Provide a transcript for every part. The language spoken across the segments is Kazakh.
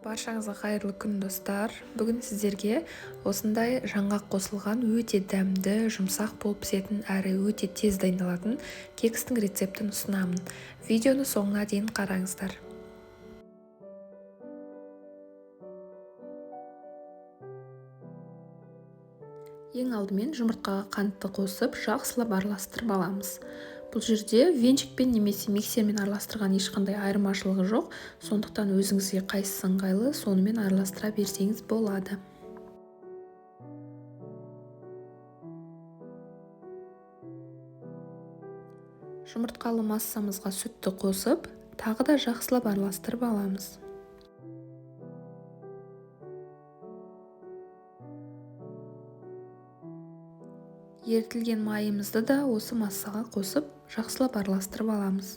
Баршаңызға қайырлы күн достар. Бүгін сіздерге осындай жаңғақ қосылған өте дәмді, жұмсақ болып пісетін әрі өте тез дайындалатын кекстің рецептін ұсынамын. Видеоны соңына дейін қараңыздар. Ең алдымен жұмыртқаға қантты қосып, жақсылап араластырып аламыз. Бұл жерде венчикпен немесе миксермен араластырған ешқандай айырмашылығы жоқ, сондықтан өзіңізге қайсысы ыңғайлы, сонымен араластыра берсеңіз болады. Жұмыртқалы массамызға сүтті қосып, тағы да жақсылап араластырып аламыз. Ерітілген майымызды да осы массаға қосып, жақсылап араластырып аламыз.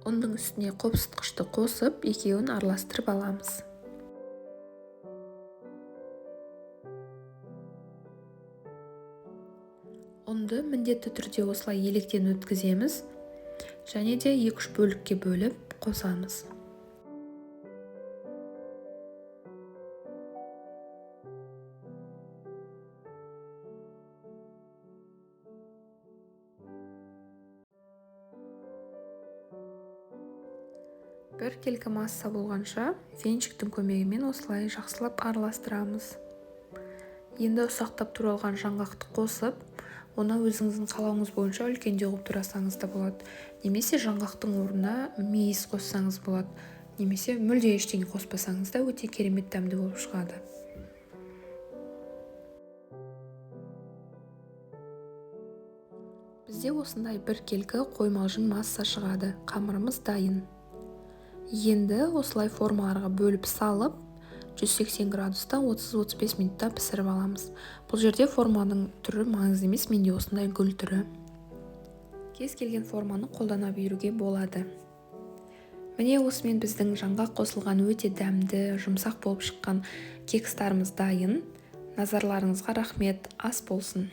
Ұнның үстіне қопсытқышты қосып, екеуін араластырып аламыз. Ұнды міндетті түрде осылай електен өткіземіз, және де 2-3 бөлікке бөліп қосамыз. Бір келкі масса болғанша венчиктің көмегімен осылай жақсылап араластырамыз. Енді ұсақтап туралған жаңғақты қосып, оны өзіңіздің қалауыңыз бойынша үлкендеу қылып турасаңыз да болады. Немесе жаңғақтың орнына мейіз қоссаңыз болады. Немесе мүлде ештеңе қоспасаңыз да өте керемет дәмді болып шығады. Бізде осындай бір келкі қоймалжың масса шығады. Қамырымыз дайын. Енді осылай формаларға бөліп салып, 180 градуста 30-35 минутта пісіріп аламыз. Бұл жерде форманың түрі маңызды емес, менде осындай гүл түрі. Кез келген форманы қолдана беруге болады. Міне осымен біздің жаңғақ қосылған өте дәмді, жұмсақ болып шыққан кекстарымыз дайын. Назарларыңызға рахмет, ас болсын.